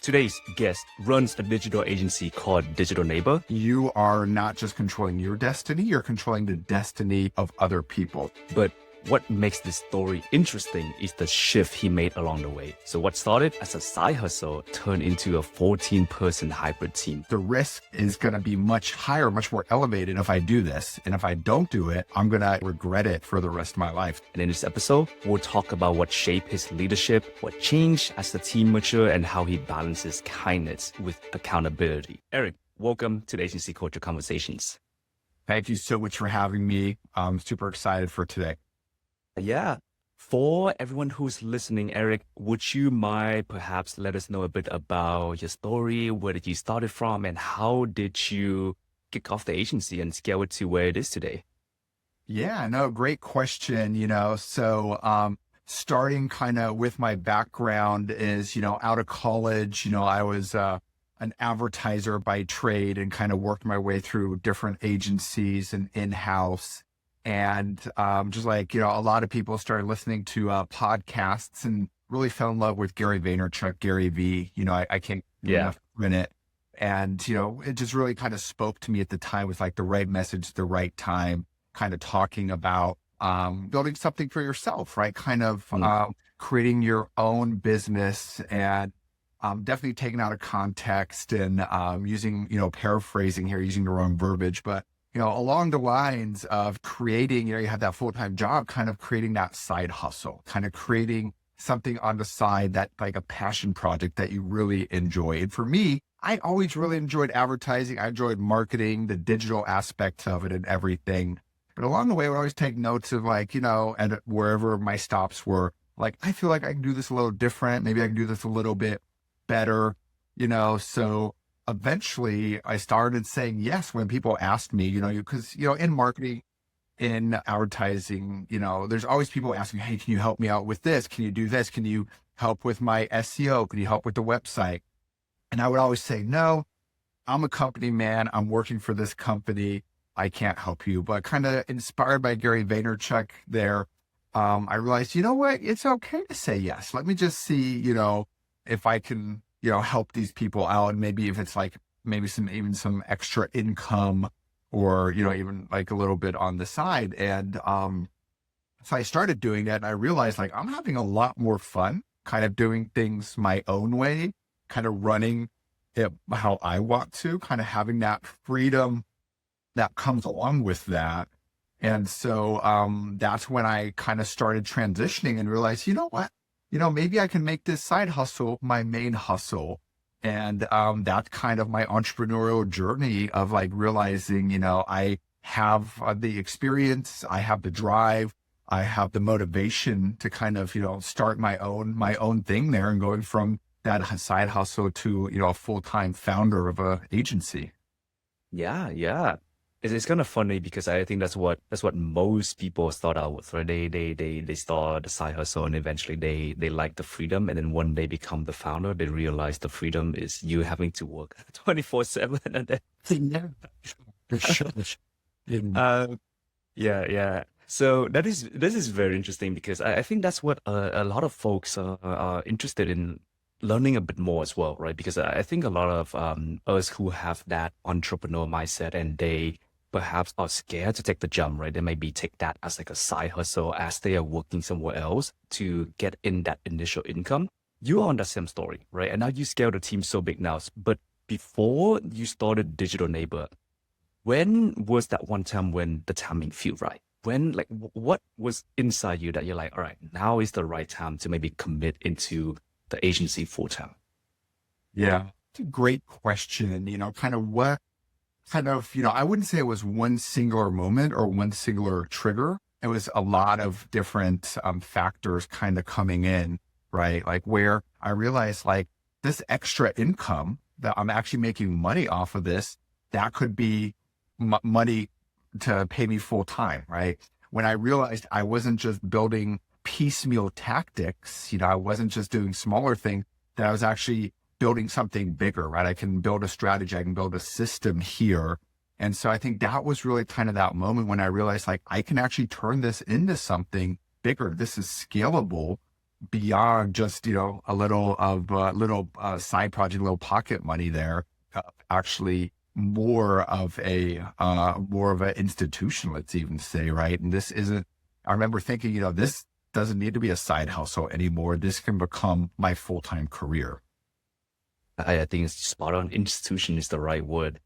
Today's guest runs a digital agency called Digital Neighbor. You are not just controlling your destiny, you're controlling the destiny of other people. But what makes this story interesting is the shift he made along the way. So what started as a side hustle turned into a 14-person hybrid team. The risk is going to be much higher, much more elevated if I do this. And if I don't do it, I'm going to regret it for the rest of my life. And in this episode, we'll talk about what shaped his leadership, what changed as the team matured, and how he balances kindness with accountability. Eric, welcome to the Agency Culture Conversations. Thank you so much for having me. I'm super excited for today. Yeah. For everyone who's listening, Eric, would you mind perhaps let us know a bit about your story, where did you started from, and how did you kick off the agency and scale it to where it is today? Yeah, no, great question. So starting kind of with my background is, out of college, I was an advertiser by trade and kind of worked my way through different agencies and in-house. And just like, a lot of people started listening to podcasts and really fell in love with Gary Vaynerchuk, Gary V. I can't enough in it. And, it just really kind of spoke to me at the time with like the right message, the right time, kind of talking about building something for yourself, right? Kind of creating your own business and definitely taken out of context and using, paraphrasing here, using the wrong verbiage, but along the lines of creating, you have that full-time job, kind of creating that side hustle, kind of creating something on the side that like a passion project that you really enjoy. And for me, I always really enjoyed advertising. I enjoyed marketing, the digital aspects of it and everything. But along the way, I would always take notes of like, and wherever my stops were, like, I feel like I can do this a little different. Maybe I can do this a little bit better, so eventually I started saying yes when people asked me, because, in marketing, in advertising, there's always people asking, hey, can you help me out with this? Can you do this? Can you help with my SEO? Can you help with the website? And I would always say, no, I'm a company man. I'm working for this company. I can't help you. But kind of inspired by Gary Vaynerchuk there, I realized, what? It's okay to say yes. Let me just see, if I can help these people out. And maybe if it's like maybe some extra income or, even like a little bit on the side. And so I started doing that and I realized like I'm having a lot more fun kind of doing things my own way, kind of running it how I want to, kind of having that freedom that comes along with that. And so that's when I kind of started transitioning and realized, what? Maybe I can make this side hustle my main hustle. And that's kind of my entrepreneurial journey of like realizing, I have the experience, I have the drive, I have the motivation to kind of, start my own thing there and going from that side hustle to, a full-time founder of an agency. Yeah. It's kind of funny because I think that's what most people start out with, right? They start the side hustle and eventually they like the freedom, and then when they become the founder, they realize the freedom is you having to work 24/7 and then yeah. So this is very interesting because I think that's what a lot of folks are interested in learning a bit more as well, right? Because I think a lot of us who have that entrepreneur mindset and they perhaps are scared to take the jump, right? They maybe take that as like a side hustle as they are working somewhere else to get in that initial income. You are on the same story, right? And now you scale the team so big now. But before you started Digital Neighbor, when was that one time when the timing felt right? When, like, what was inside you that you're like, all right, now is the right time to maybe commit into the agency full time? Yeah, it's a great question. I wouldn't say it was one singular moment or one singular trigger. It was a lot of different factors kind of coming in, right? Like where I realized like this extra income that I'm actually making money off of this, that could be money to pay me full time, right? When I realized I wasn't just building piecemeal tactics, I wasn't just doing smaller things, that I was actually building something bigger, right? I can build a strategy, I can build a system here. And so I think that was really kind of that moment when I realized like I can actually turn this into something bigger. This is scalable beyond just, a little of little side project, little pocket money there, actually more of an institution, let's even say, right? And this isn't, I remember thinking, this doesn't need to be a side hustle anymore. This can become my full-time career. I think it's spot on. Institution is the right word.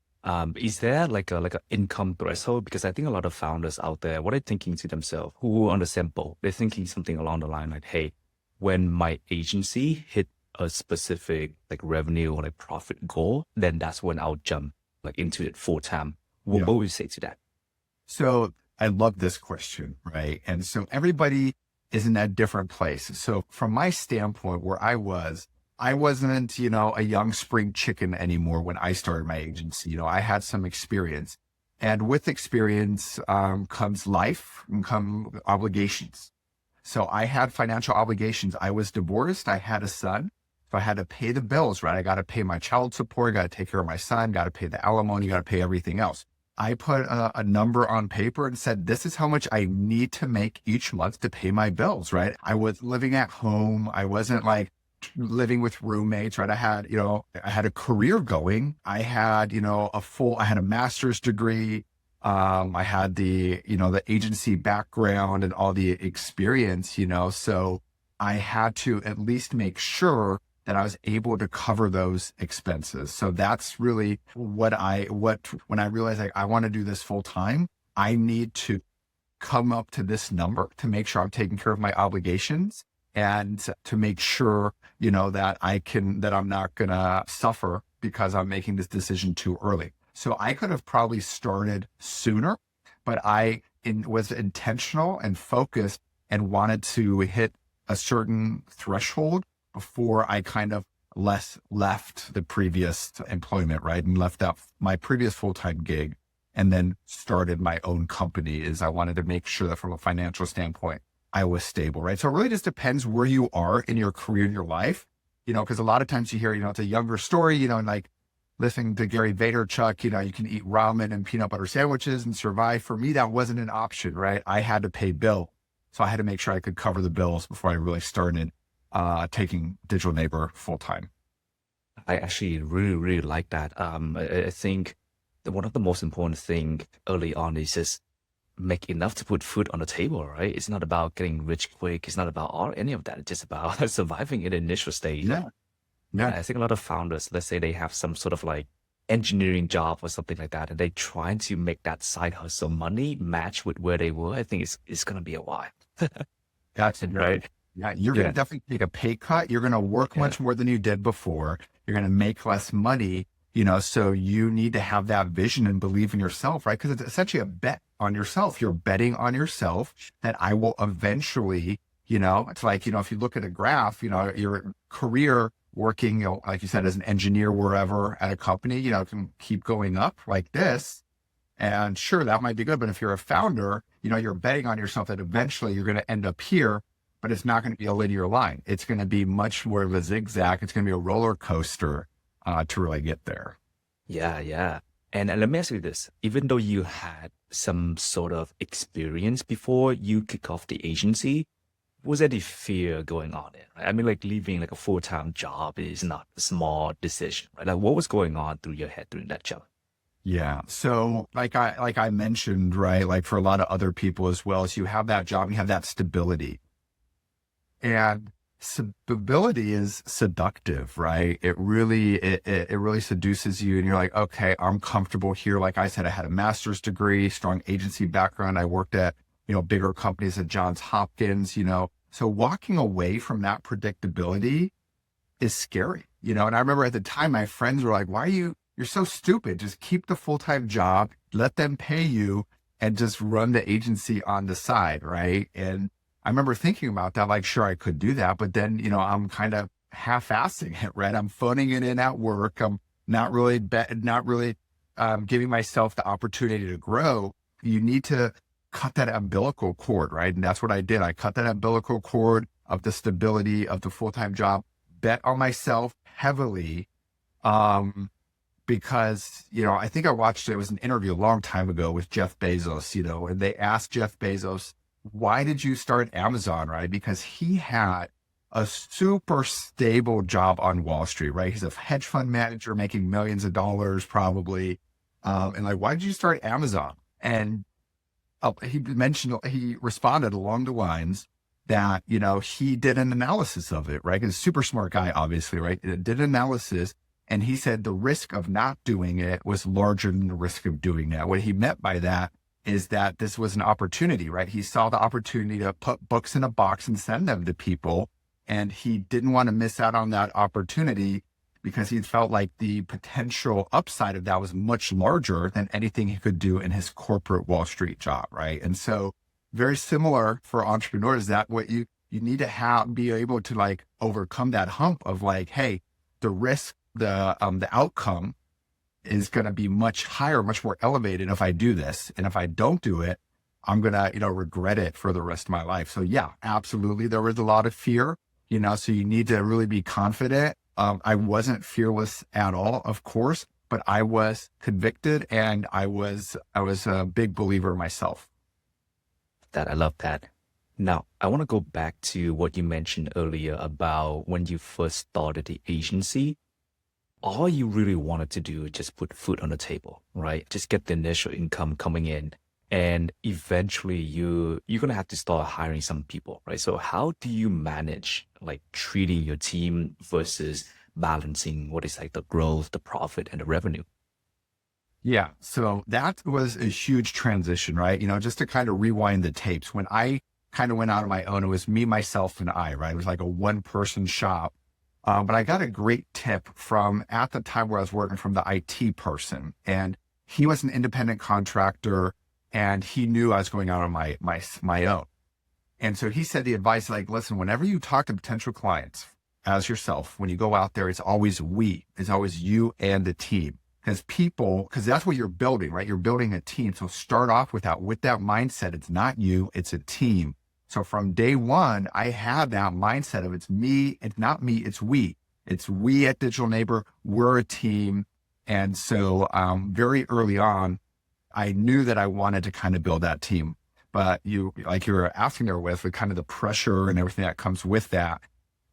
Is there like a income threshold? Because I think a lot of founders out there, what are they thinking to themselves, who are on the same boat? They're thinking something along the line like, hey, when my agency hit a specific like revenue or like profit goal, then that's when I'll jump like into it full time. Yeah. What would you say to that? So I love this question, right? And so everybody is in a different place. So from my standpoint, where I wasn't, a young spring chicken anymore when I started my agency. I had some experience, and with experience comes life and come obligations. So I had financial obligations. I was divorced. I had a son. So I had to pay the bills, right? I got to pay my child support, got to take care of my son, got to pay the alimony, got to pay everything else. I put a number on paper and said, this is how much I need to make each month to pay my bills, right? I was living at home. I wasn't like living with roommates, right? I had a career going. I had, I had a master's degree. I had the agency background and all the experience, so I had to at least make sure that I was able to cover those expenses. So that's really when I realized like I want to do this full time, I need to come up to this number to make sure I'm taking care of my obligations and to make sure, that I'm not going to suffer because I'm making this decision too early. So I could have probably started sooner, but I was intentional and focused and wanted to hit a certain threshold before I kind of left the previous employment, right? And left out my previous full-time gig and then started my own company. Is I wanted to make sure that from a financial standpoint, I was stable, right? So it really just depends where you are in your career, in your life, because a lot of times you hear, it's a younger story, and like listening to Gary Vaynerchuk, you can eat ramen and peanut butter sandwiches and survive. For me, that wasn't an option, right? I had to pay bill. So I had to make sure I could cover the bills before I really started taking Digital Neighbor full time. I actually really, really like that. I think that one of the most important thing early on is just make enough to put food on the table, right? It's not about getting rich quick. It's not about any of that. It's just about surviving in the initial stage. Yeah. Yeah. I think a lot of founders, let's say they have some sort of like engineering job or something like that, and they try to make that side hustle money match with where they were. I think it's going to be a while. That's it, right? Yeah, you're going to definitely take a pay cut. You're going to work much more than you did before. You're going to make less money, so you need to have that vision and believe in yourself, right? Because it's essentially a bet on yourself. You're betting on yourself that I will eventually, it's like, if you look at a graph, your career working, like you said, as an engineer, wherever at a company, can keep going up like this. And sure, that might be good. But if you're a founder, you're betting on yourself that eventually you're going to end up here, but it's not going to be a linear line. It's going to be much more of a zigzag. It's going to be a roller coaster to really get there. Yeah, yeah. And let me ask you this, even though you had some sort of experience before you kick off the agency, was there any fear going on there? Right? I mean, like leaving like a full-time job is not a small decision, right? Like what was going on through your head during that job? Yeah. So like I mentioned, right, like for a lot of other people as well, is you have that job, you have that stability. And stability is seductive, right? It really seduces you and you're like, okay, I'm comfortable here. Like I said, I had a master's degree, strong agency background. I worked at, bigger companies at Johns Hopkins, so walking away from that predictability is scary, and I remember at the time, my friends were like, you're so stupid. Just keep the full-time job, let them pay you and just run the agency on the side. Right. And I remember thinking about that, like, sure, I could do that, but then, I'm kind of half-assing it, right? I'm phoning it in at work. I'm not really giving myself the opportunity to grow. You need to cut that umbilical cord, right? And that's what I did. I cut that umbilical cord of the stability of the full-time job, bet on myself heavily, because, I think it was an interview a long time ago with Jeff Bezos, and they asked Jeff Bezos, why did you start Amazon, right? Because he had a super stable job on Wall Street, right? He's a hedge fund manager making millions of dollars probably. And like, why did you start Amazon? And he responded along the lines that, he did an analysis of it, right? He's a super smart guy, obviously, right? Did an analysis. And he said the risk of not doing it was larger than the risk of doing that. What he meant by that is that this was an opportunity, right? He saw the opportunity to put books in a box and send them to people. And he didn't want to miss out on that opportunity because he felt like the potential upside of that was much larger than anything he could do in his corporate Wall Street job, right? And so very similar for entrepreneurs, that what you need to be able to like overcome that hump of like, hey, the risk, the outcome is going to be much higher, much more elevated if I do this. And if I don't do it, I'm going to, regret it for the rest of my life. So yeah, absolutely. There was a lot of fear, so you need to really be confident. I wasn't fearless at all, of course, but I was convicted and I was a big believer myself. I love that. Now, I want to go back to what you mentioned earlier about when you first started the agency. All you really wanted to do is just put food on the table, right? Just get the initial income coming in. And eventually you're going to have to start hiring some people, right? So how do you manage like treating your team versus balancing what is like the growth, the profit, and the revenue? Yeah. So that was a huge transition, right? Just to kind of rewind the tapes. When I kind of went out on my own, it was me, myself, and I, right? It was like a one-person shop. But I got a great tip from, at the time where I was working, from the IT person. And he was an independent contractor and he knew I was going out on my own. And so he said the advice, like, listen, whenever you talk to potential clients as yourself, when you go out there, it's always it's always you and the team. Because that's what you're building, right? You're building a team. So start off with that mindset. It's not you, it's a team. So from day one, I had that mindset of it's me, it's not me, it's we. It's we at Digital Neighbor, we're a team. And so very early on, I knew that I wanted to kind of build that team. But you were asking there with kind of the pressure and everything that comes with that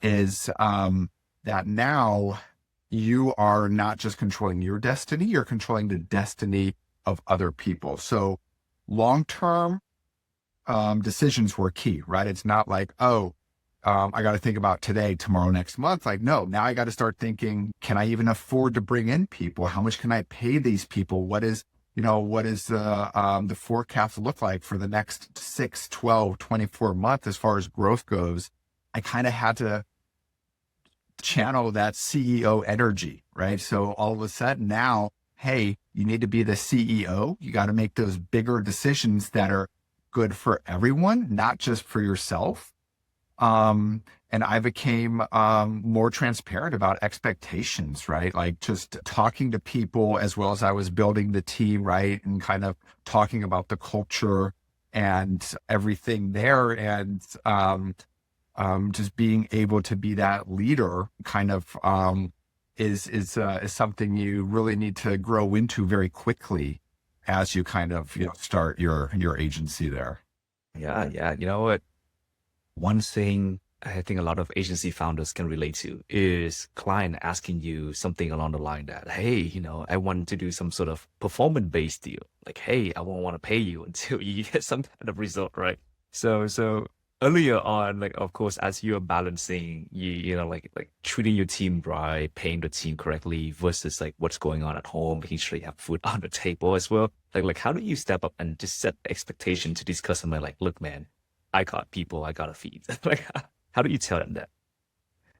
is that now you are not just controlling your destiny, you're controlling the destiny of other people. So long-term decisions were key, right? It's not like, I got to think about today, tomorrow, next month. Like, no, now I got to start thinking, can I even afford to bring in people? How much can I pay these people? What is the forecast look like for the next 6, 12, 24 months as far as growth goes? I kind of had to channel that CEO energy, right? So all of a sudden now, hey, you need to be the CEO. You got to make those bigger decisions that are good for everyone, not just for yourself. And I became more transparent about expectations, right? Like just talking to people as well as I was building the team, right? And kind of talking about the culture and everything there. And just being able to be that leader kind of is something you really need to grow into very quickly as you kind of start your agency there. Yeah. You know what? One thing I think a lot of agency founders can relate to is client asking you something along the line that, hey, I want to do some sort of performance-based deal. Like, hey, I won't want to pay you until you get some kind of result, right? So earlier on, like, of course, as you're balancing, like treating your team right, paying the team correctly versus like what's going on at home, making sure you have food on the table as well. Like how do you step up and just set the expectation to this customer? Like, look, man, I got people, I got to feed. Like, how do you tell them that?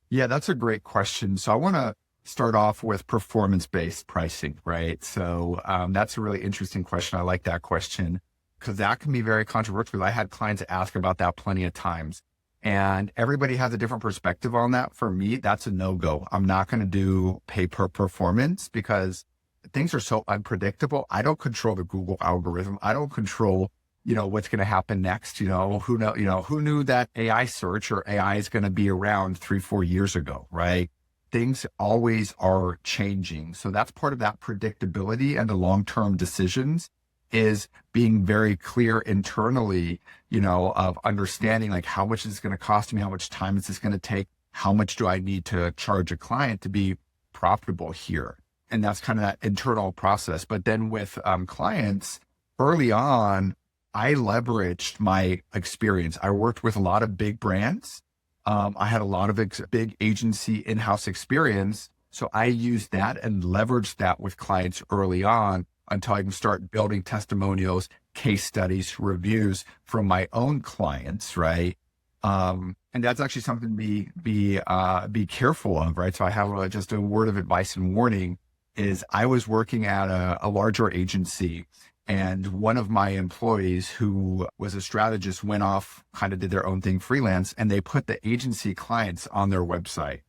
Yeah, that's a great question. So I want to start off with performance-based pricing, right? So that's a really interesting question. I like that question because that can be very controversial. I had clients ask about that plenty of times and everybody has a different perspective on that. For me, that's a no-go. I'm not going to do pay per performance because things are so unpredictable. I don't control the Google algorithm. I don't control what's going to happen next. Who knew that AI search or AI is going to be around 3-4 years ago, right? Things always are changing. So that's part of that predictability and the long-term decisions is being very clear internally, of understanding like how much is this going to cost me, how much time is this going to take, how much do I need to charge a client to be profitable here? And that's kind of that internal process. But then with clients early on, I leveraged my experience. I worked with a lot of big brands. I had a lot of big agency in-house experience. So I used that and leveraged that with clients early on until I can start building testimonials, case studies, reviews from my own clients, right? And that's actually something to be careful of, right? So I have just a word of advice and warning is I was working at a larger agency, and one of my employees who was a strategist went off, kind of did their own thing freelance, and they put the agency clients on their website.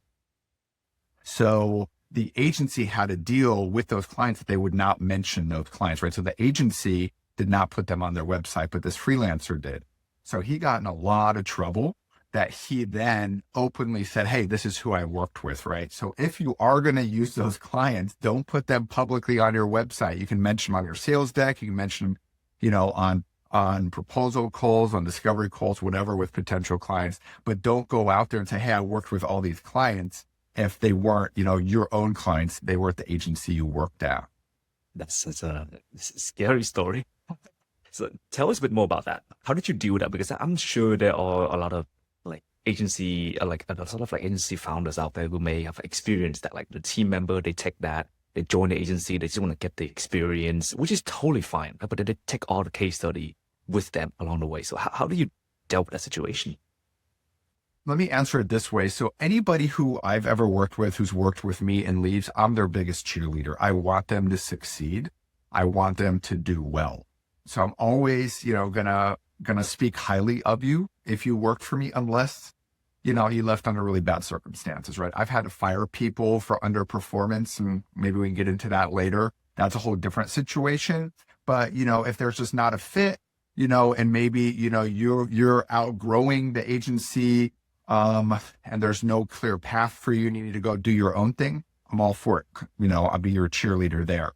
So the agency had a deal with those clients that they would not mention those clients, right? So the agency did not put them on their website, but this freelancer did. So he got in a lot of trouble that he then openly said, hey, this is who I worked with, right? So if you are going to use those clients, don't put them publicly on your website. You can mention them on your sales deck. You can mention them, on proposal calls, on discovery calls, whatever with potential clients, but don't go out there and say, hey, I worked with all these clients if they weren't, your own clients, they were at the agency you worked at. That's such a scary story. So tell us a bit more about that. How did you deal with that? Because I'm sure there are a lot of like agency, sort of like agency founders out there who may have experienced that, like the team member, they take that, they join the agency, they just want to get the experience, which is totally fine, but then they take all the case study with them along the way. So how do you deal with that situation? Let me answer it this way. So anybody who I've ever worked with, who's worked with me and leaves, I'm their biggest cheerleader. I want them to succeed. I want them to do well. So I'm always, gonna speak highly of you if you worked for me, unless, you left under really bad circumstances, right? I've had to fire people for underperformance, and maybe we can get into that later. That's a whole different situation. But, if there's just not a fit, and maybe, you're outgrowing the agency, and there's no clear path for you and you need to go do your own thing, I'm all for it. I'll be your cheerleader there.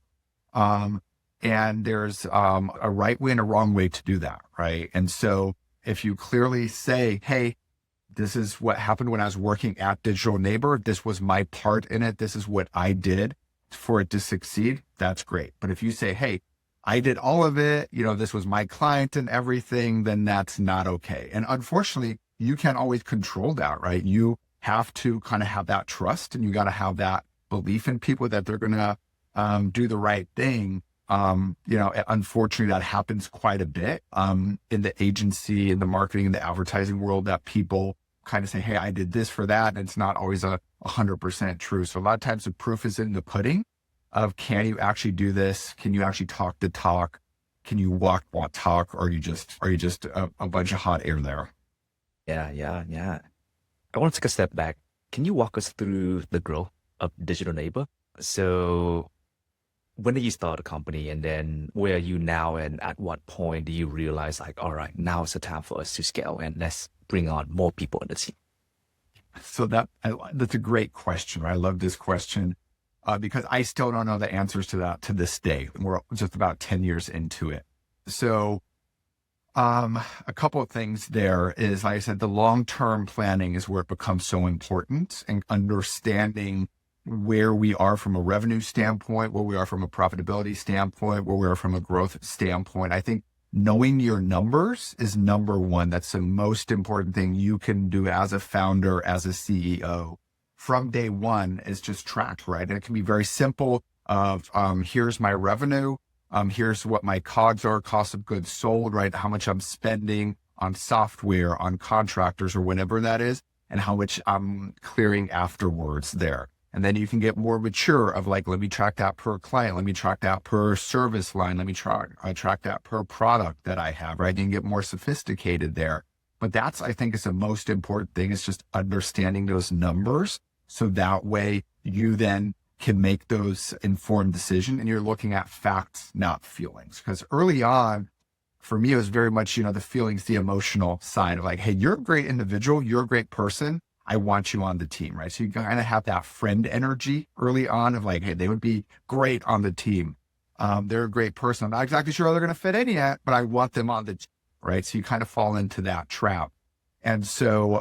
And there's a right way and a wrong way to do that, right? And so if you clearly say, hey, this is what happened when I was working at Digital Neighbor, this was my part in it, this is what I did for it to succeed, that's great. But if you say, hey, I did all of it, this was my client and everything, then that's not okay. And unfortunately, you can't always control that, right? You have to kind of have that trust, and you got to have that belief in people that they're going to do the right thing. Unfortunately, that happens quite a bit in the agency, in the marketing, in the advertising world, that people kind of say, hey, I did this for that. And it's not always 100% true. So a lot of times the proof is in the pudding of, can you actually do this? Can you actually talk the talk? Can you walk talk? Or are you just a bunch of hot air there? Yeah. I want to take a step back. Can you walk us through the growth of Digital Neighbor? So when did you start the company, and then where are you now? And at what point do you realize, like, all right, now it's the time for us to scale and let's bring on more people in the team? So that's a great question. Right? I love this question because I still don't know the answers to that to this day. We're just about 10 years into it. So a couple of things there is, like I said, the long-term planning is where it becomes so important, and understanding where we are from a revenue standpoint, where we are from a profitability standpoint, where we are from a growth standpoint. I think knowing your numbers is number one. That's the most important thing you can do as a founder, as a CEO. From day one is just track, right? And it can be very simple of, here's my revenue. Here's what my COGS are, cost of goods sold, right? How much I'm spending on software, on contractors, or whatever that is, and how much I'm clearing afterwards there. And then you can get more mature of, like, let me track that per client. Let me track that per service line. Let me track that per product that I have, right? You can get more sophisticated there. But that's, I think, is the most important thing, is just understanding those numbers. So that way you then can make those informed decisions, and you're looking at facts, not feelings. Because early on, for me, it was very much, the feelings, the emotional side of, like, hey, you're a great individual. You're a great person. I want you on the team, right? So you kind of have that friend energy early on of, like, hey, they would be great on the team. They're a great person. I'm not exactly sure how they're going to fit in yet, but I want them on the team, right? So you kind of fall into that trap. And so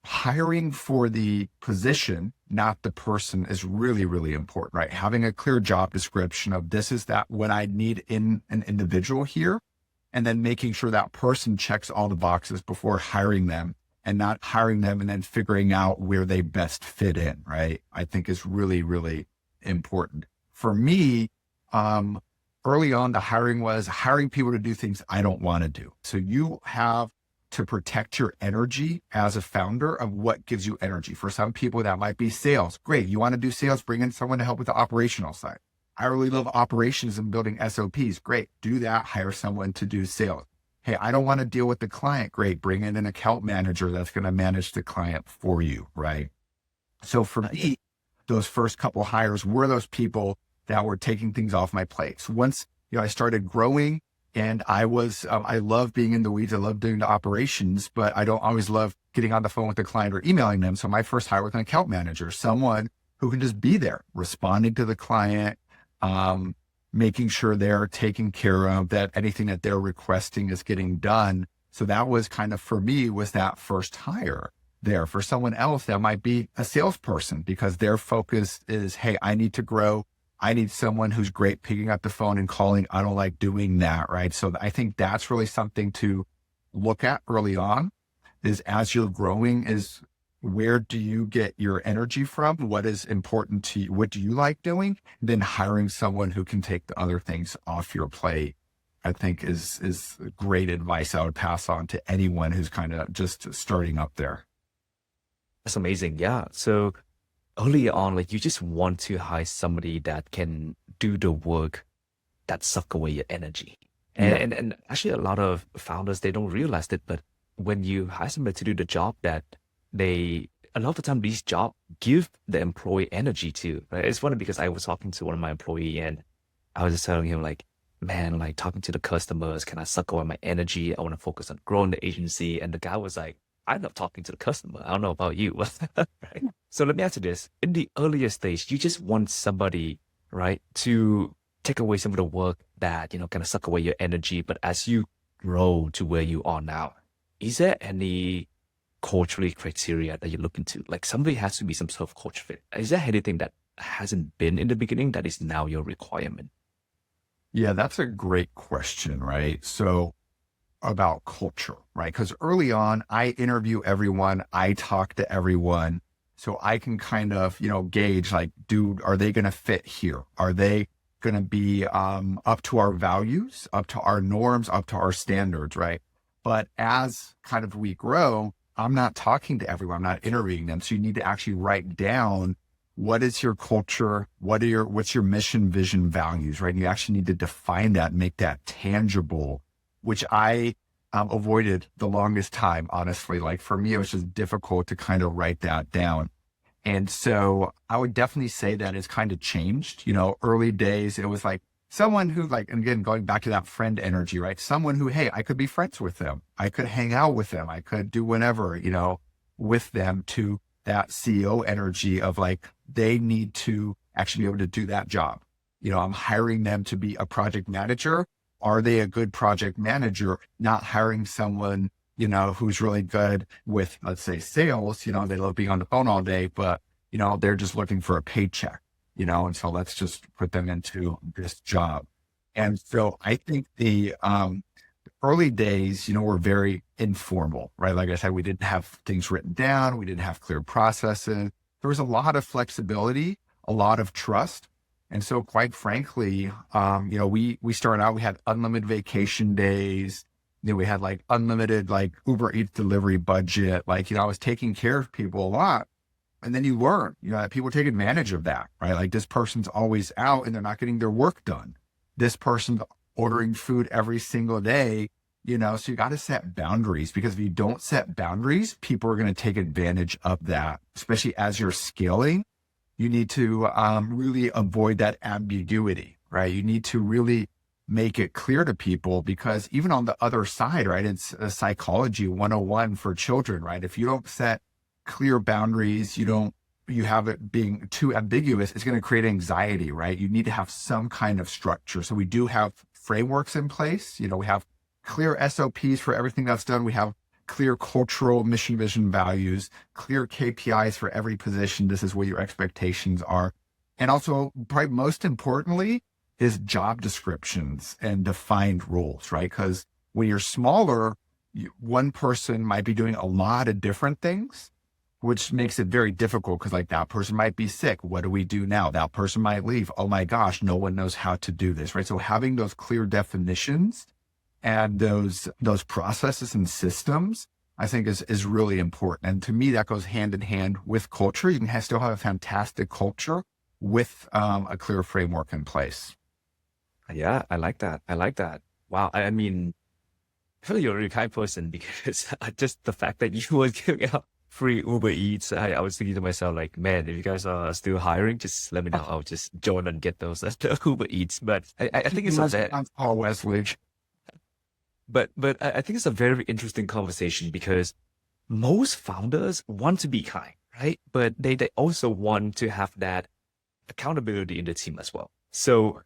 hiring for the position, not the person, is really, really important, right? Having a clear job description of this is that what I need in an individual here, and then making sure that person checks all the boxes before hiring them, and not hiring them and then figuring out where they best fit in, right? I think is really, really important. For me, early on, the hiring was hiring people to do things I don't want to do. So you have to protect your energy as a founder of what gives you energy. For some people, that might be sales. Great. You want to do sales, bring in someone to help with the operational side. I really love operations and building SOPs. Great. Do that. Hire someone to do sales. Hey, I don't want to deal with the client. Great. Bring in an account manager that's going to manage the client for you, right? So for me, those first couple hires were those people that were taking things off my plate. So once, I started growing, and I love being in the weeds. I love doing the operations, but I don't always love getting on the phone with the client or emailing them. So my first hire was an account manager, someone who can just be there, responding to the client, making sure they're taken care of, that anything that they're requesting is getting done. So that was kind of, for me, was that first hire there. For someone else, that might be a salesperson, because their focus is, hey, I need to grow. I need someone who's great picking up the phone and calling. I don't like doing that, right? So I think that's really something to look at early on, is as you're growing, is where do you get your energy from? What is important to you? What do you like doing? Then hiring someone who can take the other things off your plate, I think is great advice I would pass on to anyone who's kind of just starting up there. That's amazing. Yeah. So early on, like you just want to hire somebody that can do the work that suck away your energy. And, Yeah. and actually a lot of founders, they don't realize it, but when you hire somebody to do the job that a lot of the time these jobs give the employee energy to, right? It's funny because I was talking to one of my employee and I was just telling him like, man, like talking to the customers, can I suck away my energy? I want to focus on growing the agency. And the guy was like, I love talking to the customer. I don't know about you. Right? So let me ask you this. In the earlier stage, you just want somebody, right, to take away some of the work that, kind of suck away your energy. But as you grow to where you are now, is there any culturally criteria that you're looking to? Like somebody has to be some sort of culture fit. Is there anything that hasn't been in the beginning that is now your requirement? Yeah, that's a great question, right? So about culture, right? Because early on, I interview everyone, I talk to everyone, so I can kind of, gauge like, are they going to fit here? Are they going to be up to our values, up to our norms, up to our standards, right? But as kind of we grow, I'm not talking to everyone, I'm not interviewing them. So you need to actually write down, what is your culture? What's your mission, vision, values, right? And you actually need to define that and make that tangible, which I avoided the longest time, honestly. Like for me, it was just difficult to kind of write that down. And so I would definitely say that it's kind of changed. Early days, it was like someone who, like, and again, going back to that friend energy, right? Someone who, hey, I could be friends with them. I could hang out with them. I could do whatever, with them, to that CEO energy of like, they need to actually be able to do that job. I'm hiring them to be a project manager. Are they a good project manager? Not hiring someone, who's really good with, let's say, sales. They love being on the phone all day, but, they're just looking for a paycheck, and so let's just put them into this job. And so I think the early days, were very informal, right? Like I said, we didn't have things written down. We didn't have clear processes. There was a lot of flexibility, a lot of trust. And so quite frankly, we started out, we had unlimited vacation days. We had like unlimited, like Uber Eats delivery budget. Like, I was taking care of people a lot. And then you learn, that people take advantage of that, right? Like this person's always out and they're not getting their work done. This person's ordering food every single day, so you got to set boundaries, because if you don't set boundaries, people are going to take advantage of that, especially as you're scaling. You need to really avoid that ambiguity, right? You need to really make it clear to people, because even on the other side, right, it's a psychology 101 for children, right? If you don't set clear boundaries, you don't you have it being too ambiguous, it's going to create anxiety, right? You need to have some kind of structure. So we do have frameworks in place. We have clear SOPs for everything that's done. We have clear cultural mission, vision, values, clear KPIs for every position. This is what your expectations are. And also, probably most importantly, is job descriptions and defined roles, right? Because when you're smaller, one person might be doing a lot of different things, which makes it very difficult because like that person might be sick. What do we do now? That person might leave. Oh my gosh, no one knows how to do this, right? So having those clear definitions and those processes and systems, I think is really important. And to me, that goes hand in hand with culture. You can still have a fantastic culture with a clear framework in place. Yeah, I like that. I like that. Wow. I mean, I feel you're a really kind person because just the fact that you were giving out free Uber Eats, I was thinking to myself, like, man, if you guys are still hiring, just let me know. I'll just join and get those Uber Eats. But I think it's a very, Paul Wesley. but I think it's a very interesting conversation because most founders want to be kind, right? But they also want to have that accountability in the team as well. So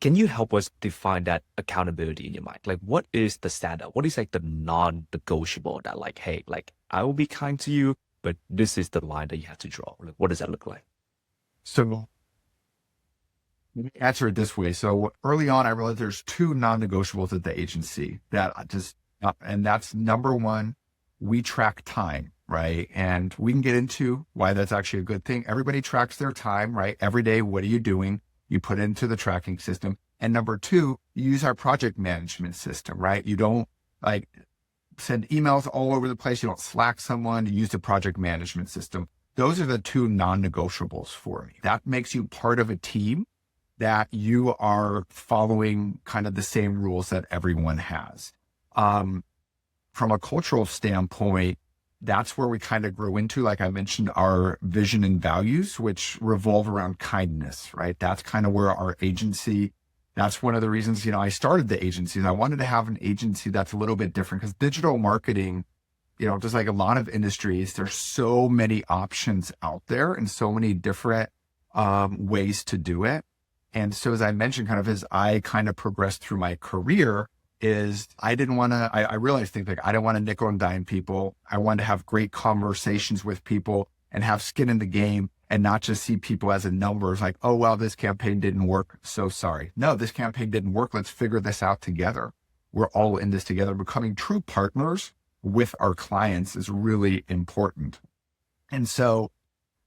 can you help us define that accountability in your mind? Like, what is the standard? What is like the non-negotiable that like, hey, like I will be kind to you, but this is the line that you have to draw. Like, what does that look like? So let me answer it this way. So early on, I realized there's two non-negotiables at the agency that and that's number one, we track time, right? And we can get into why that's actually a good thing. Everybody tracks their time, right? Every day, what are you doing? You put it into the tracking system. And number two, you use our project management system, right? You don't like send emails all over the place. You don't Slack someone. You use the project management system. Those are the two non-negotiables for me. That makes you part of a team that you are following kind of the same rules that everyone has. From a cultural standpoint, that's where we kind of grow into, like I mentioned, our vision and values, which revolve around kindness, right? That's kind of where our agency, that's one of the reasons, I started the agency. And I wanted to have an agency that's a little bit different because digital marketing, just like a lot of industries, there's so many options out there and so many different ways to do it. And so, as I mentioned, kind of as I kind of progressed through my career, is I didn't want to, I realized things like I didn't want to nickel and dime people. I wanted to have great conversations with people and have skin in the game and not just see people as a number. It's like, oh, well, this campaign didn't work. So sorry. No, this campaign didn't work. Let's figure this out together. We're all in this together. Becoming true partners with our clients is really important. And so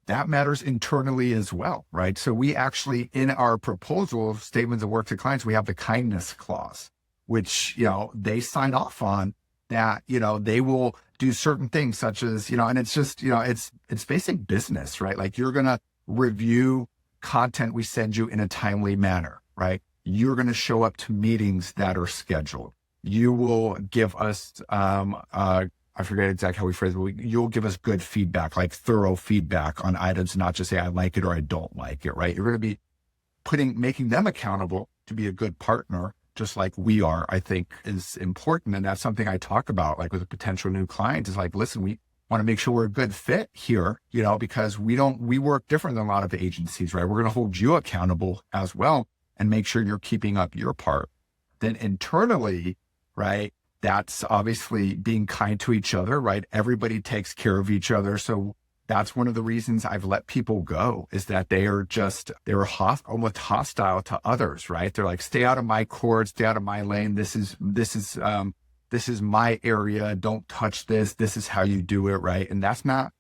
that matters internally as well, right? So we actually, in our proposal statements of work to clients, we have the kindness clause, which, they sign off on that, they will do certain things such as, and it's just, it's basic business, right? Like you're going to review content we send you in a timely manner, right? You're going to show up to meetings that are scheduled. You will give us, I forget exactly how we phrase it, but you'll give us good feedback, like thorough feedback on items, not just say I like it or I don't like it, right? You're going to be making them accountable to be a good partner, just like we are, I think is important. And that's something I talk about, like with a potential new client is like, listen, we want to make sure we're a good fit here, because we work different than a lot of the agencies, right? We're going to hold you accountable as well and make sure you're keeping up your part. Then internally, right? That's obviously being kind to each other, right? Everybody takes care of each other. So that's one of the reasons I've let people go is that they're almost hostile to others, right? They're like, stay out of my court, stay out of my lane. This is my area. Don't touch this. This is how you do it, right? And that's not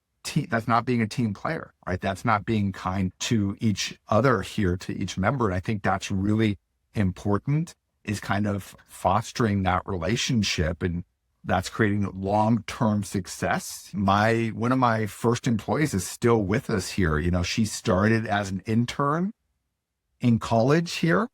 being a team player, right? That's not being kind to each other here, to each member. And I think that's really important, is kind of fostering that relationship, and that's creating long-term success. One of my first employees is still with us here. She started as an intern in college here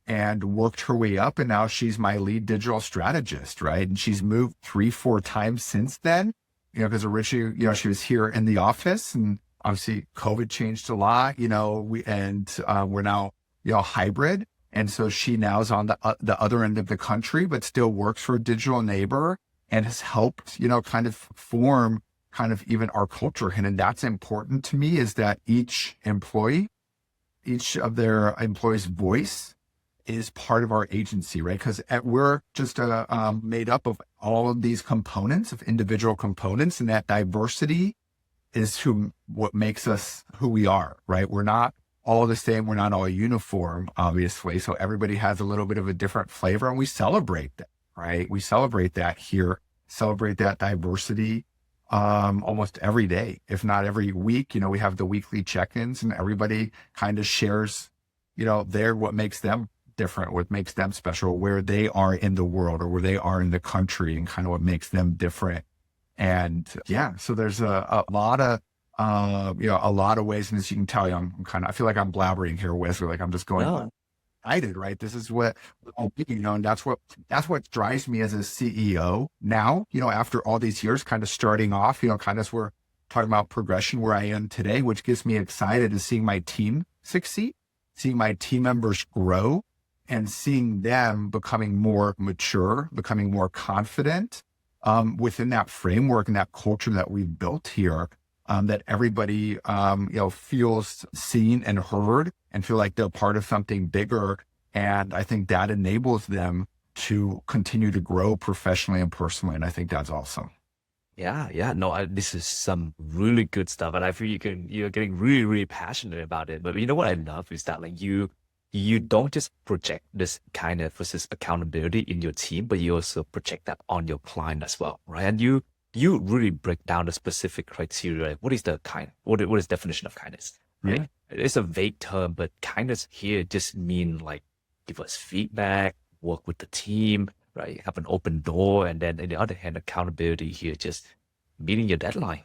and worked her way up, and now she's my lead digital strategist, right? And she's moved 3-4 times since then, because originally, she was here in the office, and obviously COVID changed a lot, we're now, hybrid. And so she now is on the other end of the country, but still works for a digital neighbor and has helped, kind of form kind of even our culture. And that's important to me, is that each of their employees' voice is part of our agency, right? Because we're just made up of all of these components, of individual components, and that diversity is what makes us who we are, right? We're not all the same. We're not all uniform, obviously. So everybody has a little bit of a different flavor, and we celebrate that, right? We celebrate that here, celebrate that diversity almost every day, if not every week. We have the weekly check-ins, and everybody kind of shares, what makes them different, what makes them special, where they are in the world or where they are in the country, and kind of what makes them different. And yeah, so there's a lot of, a lot of ways. And as you can tell, I feel like I'm blabbering here, Wesley, like I'm just going No. excited, right? This is what, and that's what drives me as a CEO now, after all these years, kind of starting off, kind of as we're talking about progression, where I am today, which gets me excited, is seeing my team succeed, seeing my team members grow, and seeing them becoming more mature, becoming more confident within that framework and that culture that we've built here, that everybody, feels seen and heard and feel like they're part of something bigger. And I think that enables them to continue to grow professionally and personally. And I think that's awesome. Yeah. No, this is some really good stuff, and I feel you're getting really, really passionate about it. But you know what I love is that like you don't just project this kind of versus accountability in your team, but you also project that on your client as well, right? And you really break down the specific criteria. Like, what is what is definition of kindness, right? Yeah. It's a vague term, but kindness here just mean like give us feedback, work with the team, right? Have an open door. And then on the other hand, accountability here, just meeting your deadline.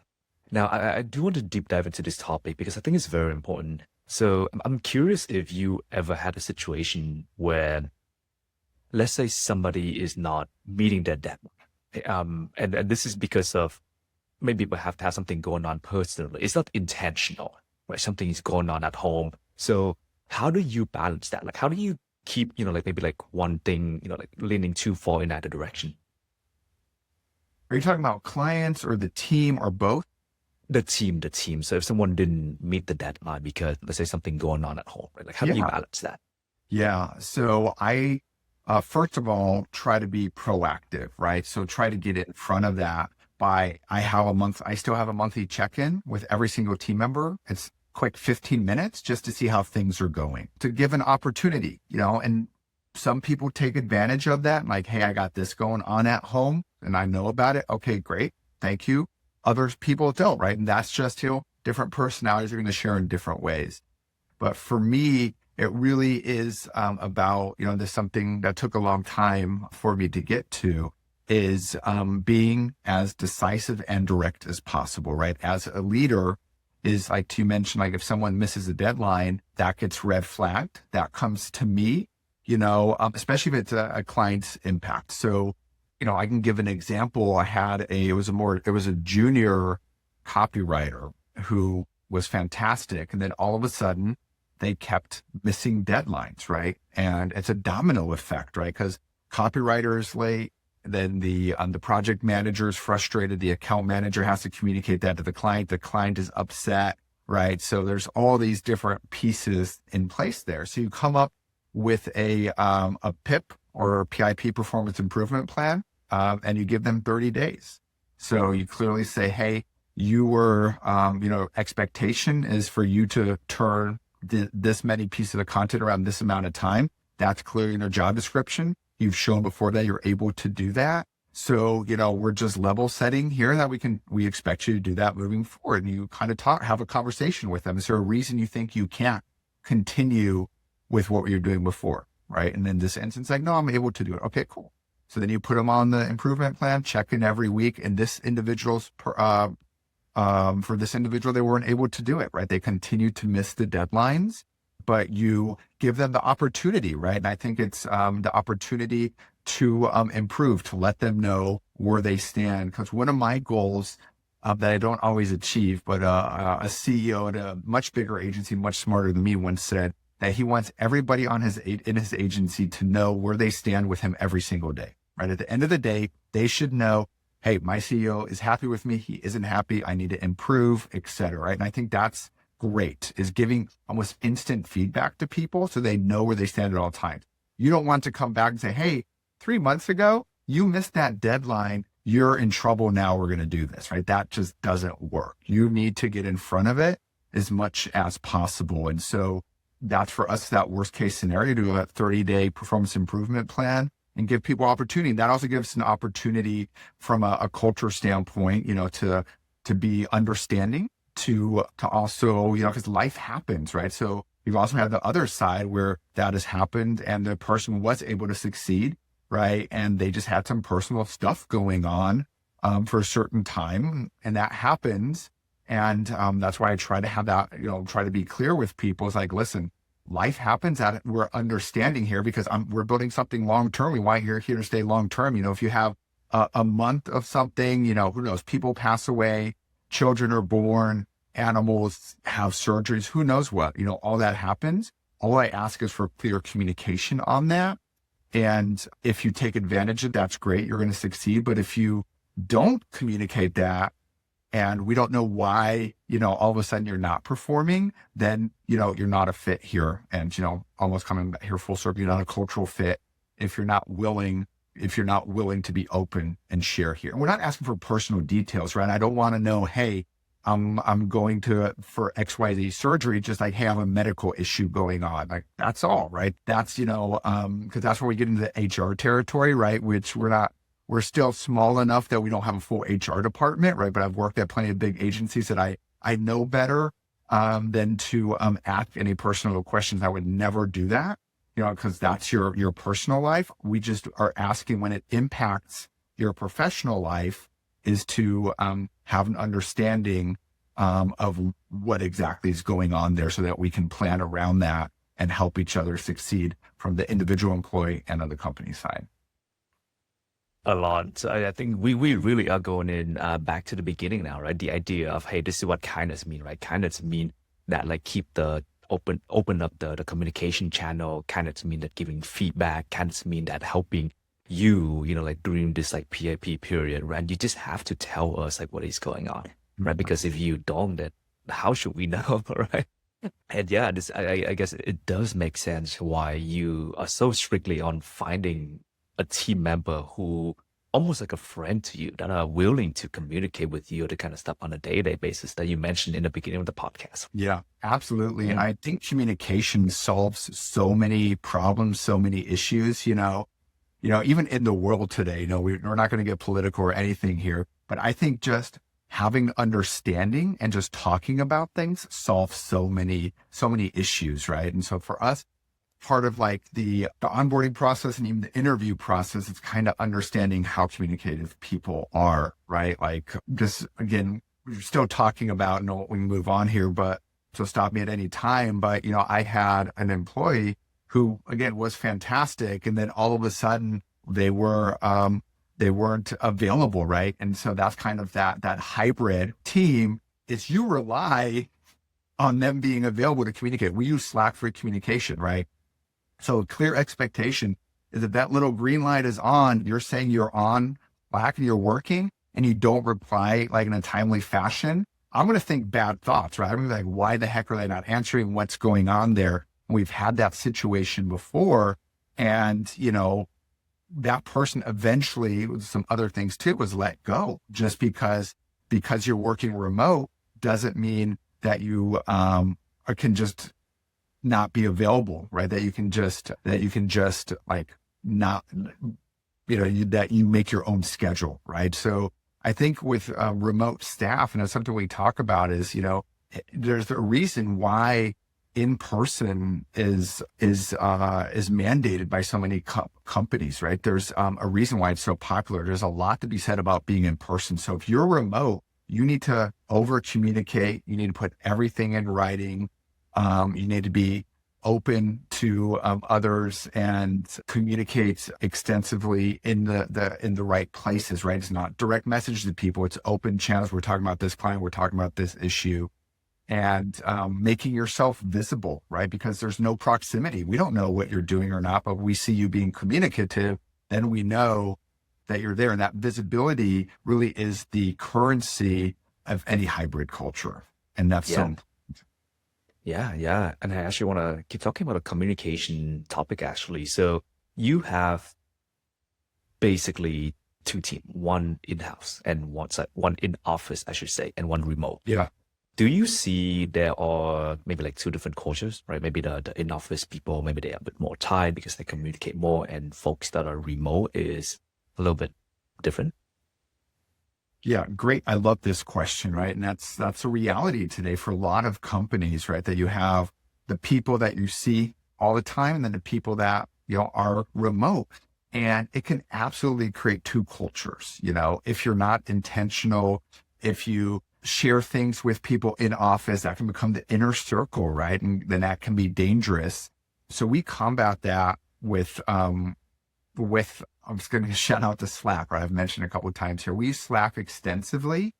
Now, I do want to deep dive into this topic because I think it's very important. So I'm curious if you ever had a situation where, let's say somebody is not meeting their deadline. And this is because of maybe we have to have something going on personally. It's not intentional, right? Something is going on at home. So how do you balance that? Like, how do you keep, like maybe like one thing, like leaning too far in either direction? Are you talking about clients or the team or both? The team. So if someone didn't meet the deadline because, let's say, something going on at home, right? Like, how do you balance that? Yeah. So I, first of all, try to be proactive, right? So try to get in front of that I still have a monthly check-in with every single team member. It's quick 15 minutes just to see how things are going, to give an opportunity, and some people take advantage of that. Like, hey, I got this going on at home and I know about it. Okay, great. Thank you. Other people don't, right? And that's just, different personalities are going to share in different ways. But for me, it really is about, there's something that took a long time for me to get to, is being as decisive and direct as possible, right? As a leader, is like you mentioned, like if someone misses a deadline, that gets red flagged. That comes to me, especially if it's a client's impact. So, I can give an example. It was a junior copywriter who was fantastic. And then all of a sudden they kept missing deadlines, right? And it's a domino effect, right? Because copywriter is late, then the project manager is frustrated. The account manager has to communicate that to the client. The client is upset, right? So there's all these different pieces in place there. So you come up with a PIP or PIP, performance improvement plan, and you give them 30 days. So you clearly say, hey, you were, expectation is for you to turn this many pieces of content around this amount of time. That's clearly in their job description. You've shown before that you're able to do that. So, we're just level setting here that we expect you to do that moving forward. And you kind of have a conversation with them. Is there a reason you think you can't continue with what you're doing before? Right. And in this instance, like, no, I'm able to do it. Okay, cool. So then you put them on the improvement plan, check in every week. And this individual's, for this individual, they weren't able to do it, right? They continued to miss the deadlines, but you give them the opportunity, right? And I think it's the opportunity to improve, to let them know where they stand. Because one of my goals that I don't always achieve, but a CEO at a much bigger agency, much smarter than me, once said that he wants everybody in his agency to know where they stand with him every single day, right? At the end of the day, they should know hey, my CEO is happy with me. He isn't happy. I need to improve, et cetera. Right. And I think that's great, is giving almost instant feedback to people so they know where they stand at all times. You don't want to come back and say, hey, 3 months ago, you missed that deadline. You're in trouble now. We're going to do this, right? That just doesn't work. You need to get in front of it as much as possible. And so that's for us, that worst case scenario, to do a 30-day performance improvement plan and give people opportunity. That also gives an opportunity from a culture standpoint, to be understanding, to also, because life happens, right? So you also have the other side where that has happened and the person was able to succeed, right? And they just had some personal stuff going on for a certain time, and that happens. And that's why I try to have that, try to be clear with people. It's like, listen, life happens. That we're understanding here because we're building something long term. We want you here to stay long term. If you have a month of something, who knows? People pass away, children are born, animals have surgeries, who knows what? All that happens. All I ask is for clear communication on that. And if you take advantage of that's great, you're going to succeed. But if you don't communicate that, and we don't know why, all of a sudden you're not performing, then, you're not a fit here. And, almost coming back here full circle, you're not a cultural fit if you're not willing to be open and share here. And we're not asking for personal details, right? I don't want to know, hey, I'm going for XYZ surgery, just like, hey, I have a medical issue going on. Like, that's all, right? That's, because that's where we get into the HR territory, right? Which we're still small enough that we don't have a full HR department, right? But I've worked at plenty of big agencies that I know better than to ask any personal questions. I would never do that, because that's your personal life. We just are asking when it impacts your professional life is to have an understanding of what exactly is going on there so that we can plan around that and help each other succeed from the individual employee and on the company side. A lot. So I think we really are going in back to the beginning now, right? The idea of, hey, this is what kindness mean, right? Kindness mean that like keep the open up the communication channel. Kindness mean that giving feedback. Kindness mean that helping you, like during this like PIP period, right? You just have to tell us like what is going on, right? Because if you don't, then how should we know, right? And yeah, I guess it does make sense why you are so strictly on finding a team member who almost like a friend to you that are willing to communicate with you, the kind of stuff on a day-to-day basis that you mentioned in the beginning of the podcast. Yeah, absolutely. And I think communication solves so many problems, so many issues, even in the world today, we're not going to get political or anything here, but I think just having understanding and just talking about things solves so many issues, right? And so for us, part of like the onboarding process and even the interview process, it's kind of understanding how communicative people are, right? Like just, again, we're still talking about, and we can move on here, but so stop me at any time. But, I had an employee who, again, was fantastic. And then all of a sudden they weren't available, right? And so that's kind of that hybrid team is you rely on them being available to communicate. We use Slack for communication, right? So a clear expectation is that little green light is on, you're saying you're on Slack and you're working and you don't reply like in a timely fashion, I'm going to think bad thoughts, right? I'm going to be like, why the heck are they not answering? What's going on there? We've had that situation before. And, that person eventually, with some other things too, was let go. Just because you're working remote doesn't mean that you can just not be available, right? That you can just like not, that you make your own schedule, right? So I think with remote staff, and it's something we talk about is, there's a reason why in-person is mandated by so many companies, right? There's a reason why it's so popular. There's a lot to be said about being in person. So if you're remote, you need to over communicate. You need to put everything in writing. You need to be open to others and communicate extensively in the right places, right? It's not direct message to people. It's open channels. We're talking about this client. We're talking about this issue. And making yourself visible, right? Because there's no proximity. We don't know what you're doing or not, but we see you being communicative, then we know that you're there. And that visibility really is the currency of any hybrid culture. And that's so Yeah. important. Yeah, yeah. And I actually want to keep talking about a communication topic actually. So you have basically two teams, one in-house and one in office, I should say, and one remote. Yeah. Do you see there are maybe like two different cultures, right? Maybe the in-office people, maybe they are a bit more tied because they communicate more, and folks that are remote is a little bit different. Yeah, great. I love this question, right? And that's a reality today for a lot of companies, right? That you have the people that you see all the time and then the people that, are remote. And it can absolutely create two cultures, if you're not intentional, if you share things with people in office, that can become the inner circle, right? And then that can be dangerous. So we combat that with I'm just going to shout out to Slack, right? I've mentioned a couple of times here. We use Slack extensively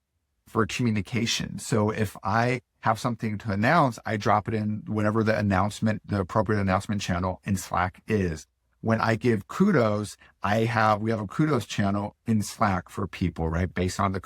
for communication. So if I have something to announce, I drop it in whatever the appropriate announcement channel in Slack is. When I give kudos, we have a kudos channel in Slack for people, right? Based on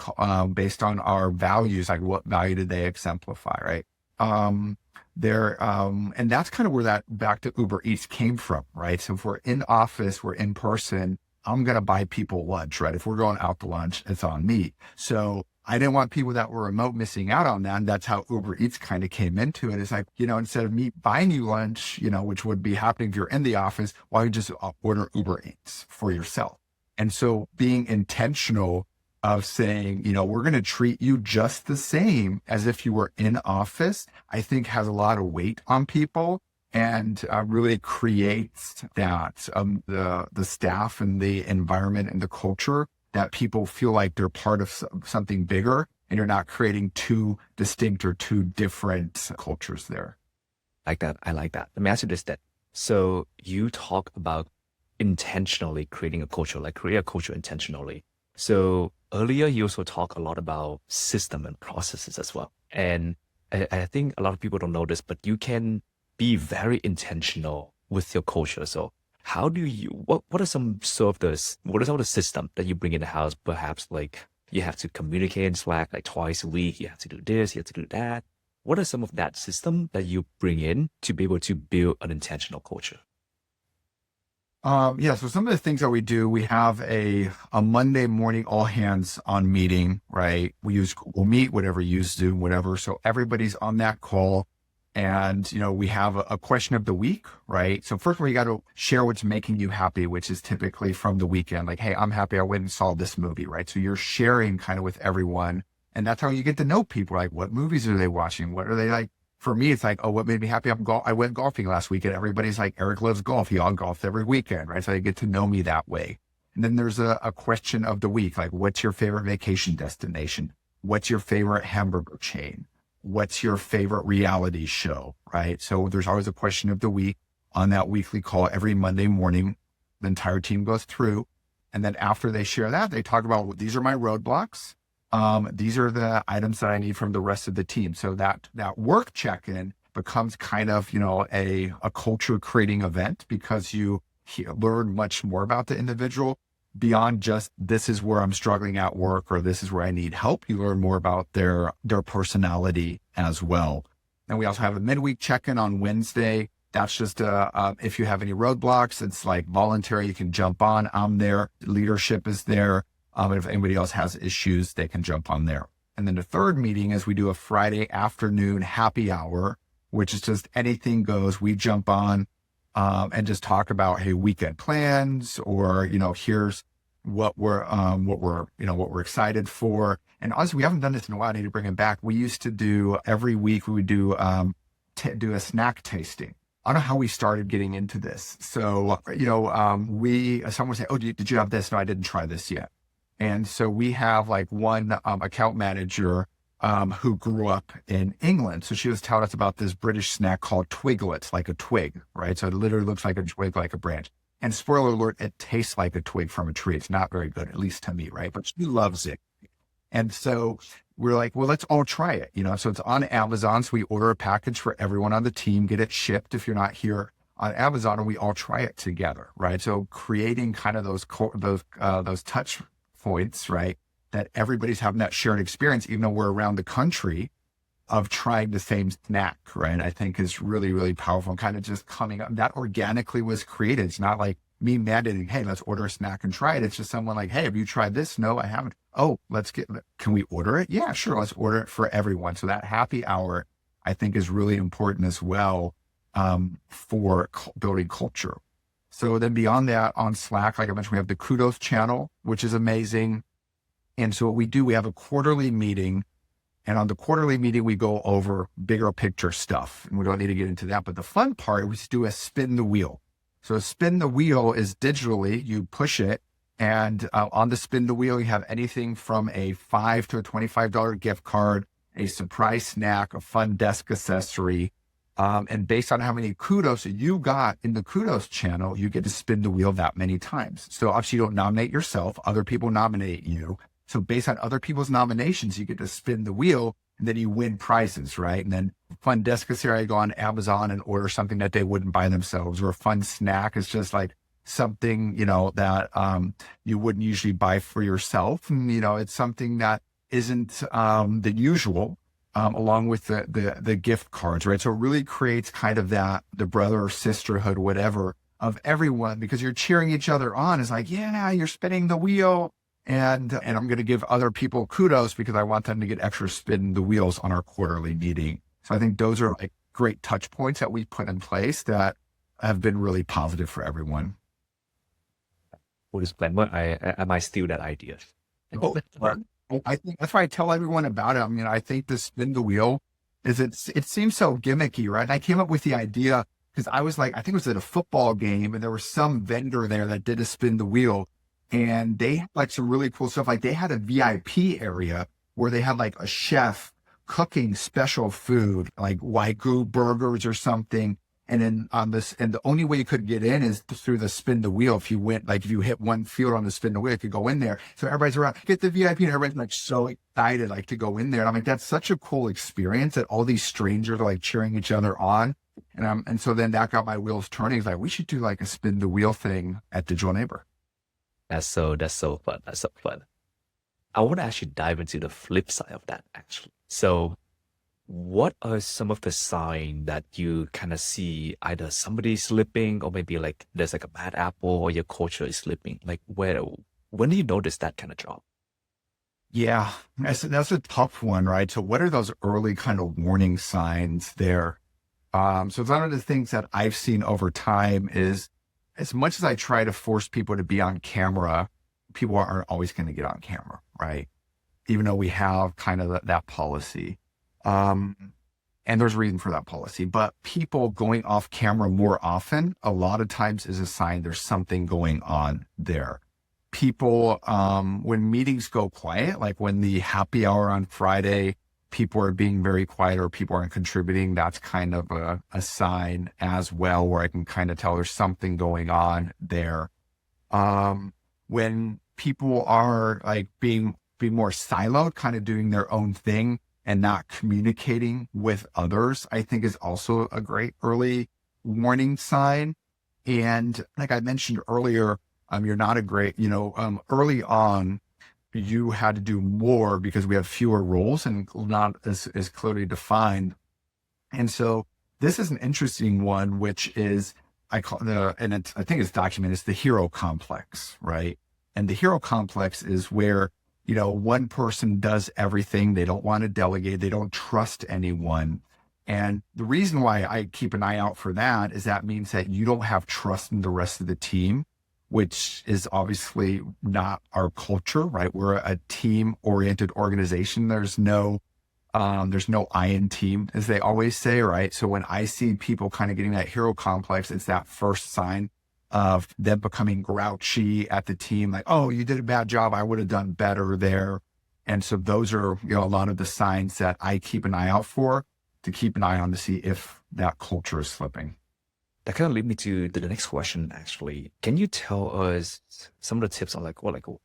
based on our values, like what value did they exemplify, right? And that's kind of where that back to Uber Eats came from, right? So if we're in office, we're in person, I'm going to buy people lunch, right? If we're going out to lunch, it's on me. So I didn't want people that were remote missing out on that. And that's how Uber Eats kind of came into it. It's like, instead of me buying you lunch, which would be happening if you're in the office, why don't you just order Uber Eats for yourself? And so being intentional of saying, we're going to treat you just the same as if you were in office, I think has a lot of weight on people and really creates that the staff and the environment and the culture that people feel like they're part of something bigger and you're not creating two distinct or two different cultures there. Like that. I like that. Let me ask you this then. So you talk about intentionally creating a culture, like create a culture intentionally. So earlier, you also talk a lot about system and processes as well. And I think a lot of people don't know this, but you can be very intentional with your culture. So how do you, what are some what is all the system that you bring in the house? Perhaps like you have to communicate in Slack like twice a week. You have to do this, you have to do that. What are some of that system that you bring in to be able to build an intentional culture? So some of the things that we do, we have a Monday morning all hands on meeting, right? We use Google Meet, whatever you use, Zoom, whatever. So everybody's on that call. And, we have a question of the week, right? So first of all, you got to share what's making you happy, which is typically from the weekend. Like, hey, I'm happy I went and saw this movie, right? So you're sharing kind of with everyone. And that's how you get to know people. Like, what movies are they watching? What are they like? For me, it's like, oh, what made me happy? I went golfing last weekend. Everybody's like, Eric loves golf. He all golfs every weekend, right? So they get to know me that way. And then there's a question of the week. Like, what's your favorite vacation destination? What's your favorite hamburger chain? What's your favorite reality show, right? So there's always a question of the week on that weekly call every Monday morning. The entire team goes through. And then after they share that, they talk about, well, these are my roadblocks. These are the items that I need from the rest of the team. So that work check-in becomes kind of, a culture creating event because you learn much more about the individual beyond just this is where I'm struggling at work or this is where I need help. You learn more about their personality as well. And we also have a midweek check-in on Wednesday. That's just if you have any roadblocks, it's like voluntary. You can jump on. I'm there. Leadership is there. If anybody else has issues, they can jump on there. And then the third meeting is we do a Friday afternoon happy hour, which is just anything goes. We jump on and just talk about, hey, weekend plans, or here's what we're excited for. And honestly, we haven't done this in a while. I need to bring it back. We used to do every week. We would do a snack tasting. I don't know how we started getting into this. So someone would say, oh, did you have this? No, I didn't try this yet. And so we have like one account manager who grew up in England. So she was telling us about this British snack called Twiglets, like a twig, right? So it literally looks like a twig, like a branch. And spoiler alert, it tastes like a twig from a tree. It's not very good, at least to me, right? But she loves it. And so we're like, well, let's all try it. So it's on Amazon. So we order a package for everyone on the team, get it shipped if you're not here on Amazon and we all try it together, right? So creating kind of those touch points, right? That everybody's having that shared experience, even though we're around the country, of trying the same snack, right? I think is really, really powerful and kind of just coming up. That organically was created. It's not like me mandating, hey, let's order a snack and try it. It's just someone like, hey, have you tried this? No, I haven't. Oh, can we order it? Yeah, sure. Let's order it for everyone. So that happy hour, I think, is really important as well, for building culture. So then beyond that, on Slack, like I mentioned, we have the kudos channel, which is amazing. And so what we do, we have a quarterly meeting. And on the quarterly meeting, we go over bigger picture stuff. And we don't need to get into that. But the fun part, we do a spin the wheel. So a spin the wheel is digitally, you push it. And on the spin the wheel, you have anything from a $5 to a $25 gift card, a surprise snack, a fun desk accessory. And based on how many kudos you got in the kudos channel, you get to spin the wheel that many times. So obviously you don't nominate yourself. Other people nominate you. So based on other people's nominations, you get to spin the wheel and then you win prizes, right? And then fun desk accessory, you go on Amazon and order something that they wouldn't buy themselves, or a fun snack is just like something, that you wouldn't usually buy for yourself. And, it's something that isn't the usual, along with the gift cards, right? So it really creates kind of the brother or sisterhood, whatever, of everyone, because you're cheering each other on. It's like, yeah, you're spinning the wheel. And I'm going to give other people kudos because I want them to get extra spin the wheels on our quarterly meeting. So I think those are like great touch points that we put in place that have been really positive for everyone. Full disclaimer, I might steal that idea. Oh, I think that's why I tell everyone about it. I mean, I think the spin the wheel it seems so gimmicky, right? And I came up with the idea because I was like, I think it was at a football game and there was some vendor there that did a spin the wheel. And they had like some really cool stuff. Like they had a VIP area where they had like a chef cooking special food, like Wagyu burgers or something. And then and the only way you could get in is through the spin the wheel. If you hit one field on the spin the wheel, you could go in there. So everybody's around, get the VIP, and everybody's like so excited, like to go in there. And I'm like, that's such a cool experience that all these strangers are like cheering each other on. And so then that got my wheels turning. It's like, we should do like a spin the wheel thing at Digital Neighbor. That's so fun. That's so fun. I want to actually dive into the flip side of that, actually. So what are some of the signs that you kind of see either somebody slipping or maybe like there's like a bad apple or your culture is slipping? Like when do you notice that kind of drop? Yeah, that's a tough one, right? So what are those early kind of warning signs there? So one of the things that I've seen over time is, as much as I try to force people to be on camera, people aren't always going to get on camera, right? Even though we have kind of that policy. And there's a reason for that policy, but people going off camera more often, a lot of times is a sign there's something going on there. People, when meetings go quiet, like when the happy hour on Friday, people are being very quiet or people aren't contributing, that's kind of a sign as well, where I can kind of tell there's something going on there. When people are like being more siloed, kind of doing their own thing and not communicating with others, I think is also a great early warning sign. And like I mentioned earlier, you're not a great, early on, you had to do more because we have fewer roles and not as clearly defined. And so this is an interesting one, which is, I think it's documented, it's the hero complex, right? And the hero complex is where, one person does everything. They don't want to delegate. They don't trust anyone. And the reason why I keep an eye out for that is that means that you don't have trust in the rest of the team, which is obviously not our culture, right? We're a team-oriented organization. There's no I in team, as they always say, right? So when I see people kind of getting that hero complex, it's that first sign of them becoming grouchy at the team, like, oh, you did a bad job. I would have done better there. And so those are, a lot of the signs that I keep an eye out for, to keep an eye on to see if that culture is slipping. That kind of lead me to the next question, actually. Can you tell us some of the tips on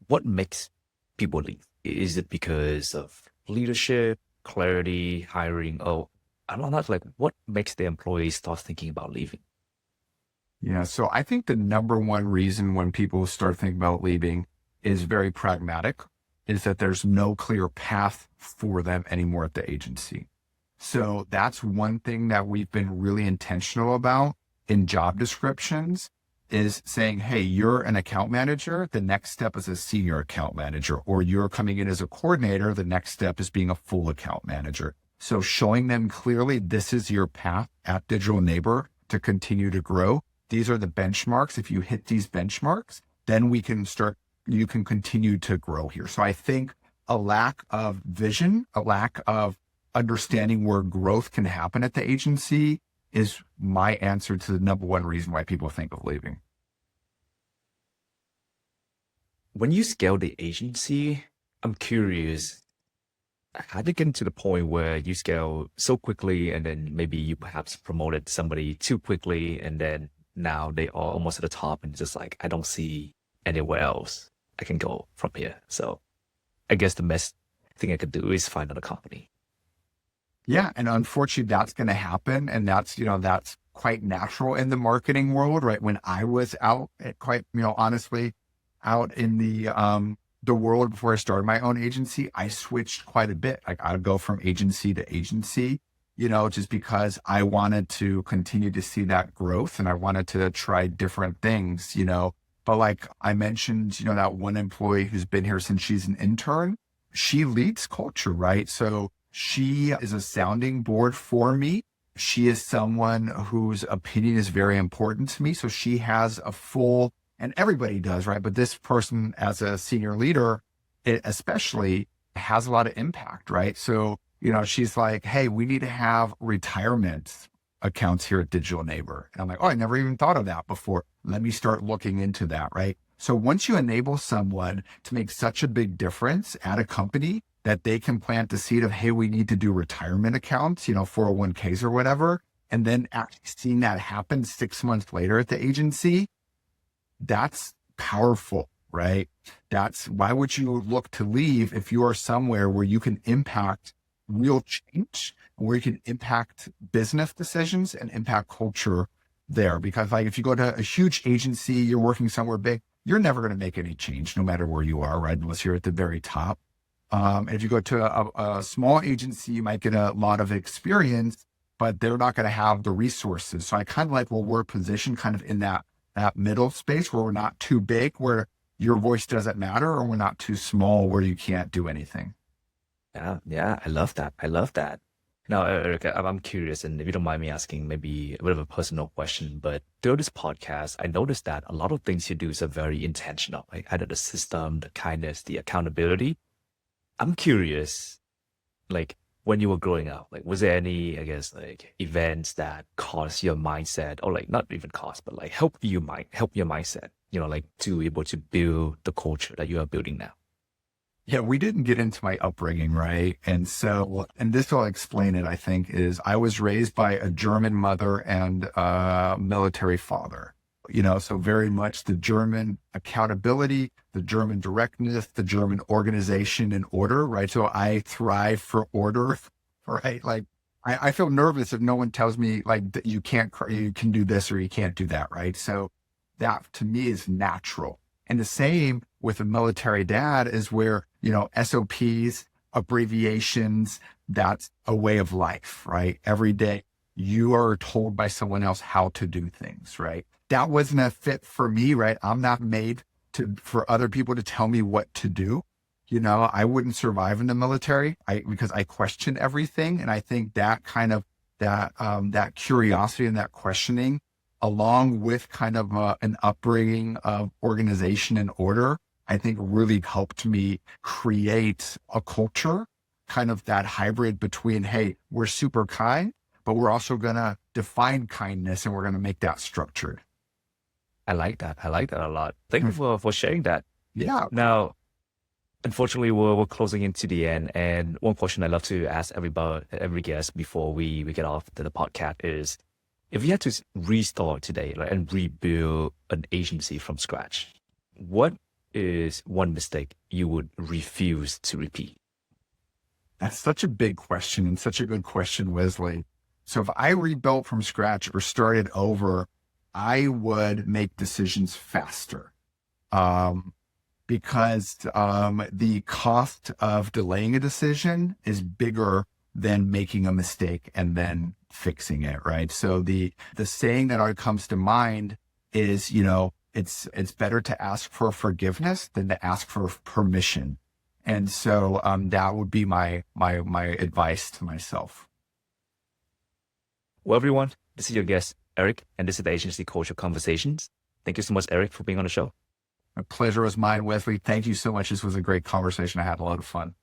what makes people leave? Is it because of leadership, clarity, hiring? Oh, I'm not what makes the employees start thinking about leaving? So I think the number one reason when people start thinking about leaving is very pragmatic, is that there's no clear path for them anymore at the agency. So that's one thing that we've been really intentional about in job descriptions, is saying, hey, you're an account manager. The next step is a senior account manager, or you're coming in as a coordinator. The next step is being a full account manager. So showing them clearly, this is your path at Digital Neighbor to continue to grow. These are the benchmarks. If you hit these benchmarks, then you can continue to grow here. So I think a lack of vision, a lack of understanding where growth can happen at the agency is my answer to the number one reason why people think of leaving. When you scale the agency, I'm curious, how did it get to the point where you scale so quickly and then maybe you perhaps promoted somebody too quickly and then now they are almost at the top and it's just like, I don't see anywhere else I can go from here. So I guess the best thing I could do is find another company. Yeah. And unfortunately, that's going to happen. And that's quite natural in the marketing world, right? When I was out honestly, out in the world before I started my own agency, I switched quite a bit. Like I'd go from agency to agency, just because I wanted to continue to see that growth and I wanted to try different things, But like I mentioned, that one employee who's been here since she's an intern, she leads culture, right? So she is a sounding board for me. She is someone whose opinion is very important to me. So she has a full, and everybody does, right? But this person as a senior leader, especially has a lot of impact, right? So, she's like, hey, we need to have retirement accounts here at Digital Neighbor. And I'm like, oh, I never even thought of that before. Let me start looking into that, right? So once you enable someone to make such a big difference at a company that they can plant the seed of, hey, we need to do retirement accounts, 401ks or whatever, and then actually seeing that happen 6 months later at the agency, that's powerful, right? That's why would you look to leave if you are somewhere where you can impact real change, where you can impact business decisions and impact culture there? Because like if you go to a huge agency, you're working somewhere big, you're never going to make any change no matter where you are, right? Unless you're at the very top. If you go to a small agency, you might get a lot of experience, but they're not going to have the resources. So I kind of like where we're positioned kind of in that middle space where we're not too big, where your voice doesn't matter, or we're not too small where you can't do anything. Yeah, I love that. I love that. Now, Eric, I'm curious, and if you don't mind me asking maybe a bit of a personal question, but through this podcast, I noticed that a lot of things you do is very intentional, like either the system, the kindness, the accountability. I'm curious, like when you were growing up, like was there any, I guess, like events that caused your mindset, or like not even caused, but like help your mindset, like to be able to build the culture that you are building now? Yeah, we didn't get into my upbringing, right? And so, and this will explain it, I think, is I was raised by a German mother and a military father, so very much the German accountability, the German directness, the German organization and order, right? So I thrive for order, right? Like I feel nervous if no one tells me like that you can do this or you can't do that, right? So that to me is natural. And the same with a military dad is where, SOPs, abbreviations, that's a way of life, right? Every day you are told by someone else how to do things, right? That wasn't a fit for me, right? I'm not made for other people to tell me what to do. I wouldn't survive in the military because I question everything. And I think that kind of that curiosity and that questioning, along with kind of an upbringing of organization and order, I think really helped me create a culture, kind of that hybrid between, hey, we're super kind, but we're also going to define kindness and we're going to make that structured. I like that. I like that a lot. Thank you for sharing that. Yeah. Now, unfortunately, we're closing into the end. And one question I love to ask every guest before we get off the podcast is, if you had to restart today, like, and rebuild an agency from scratch, what is one mistake you would refuse to repeat? That's such a big question and such a good question, Wesley. So if I rebuilt from scratch or started over, I would make decisions faster. Because the cost of delaying a decision is bigger than making a mistake and then fixing it, right? So the saying that comes to mind is, it's better to ask for forgiveness than to ask for permission. And so that would be my advice to myself. Well, everyone, this is your guest, Eric, and this is the Agency Culture Conversations. Thank you so much, Eric, for being on the show. My pleasure was mine, Wesley. Thank you so much. This was a great conversation. I had a lot of fun.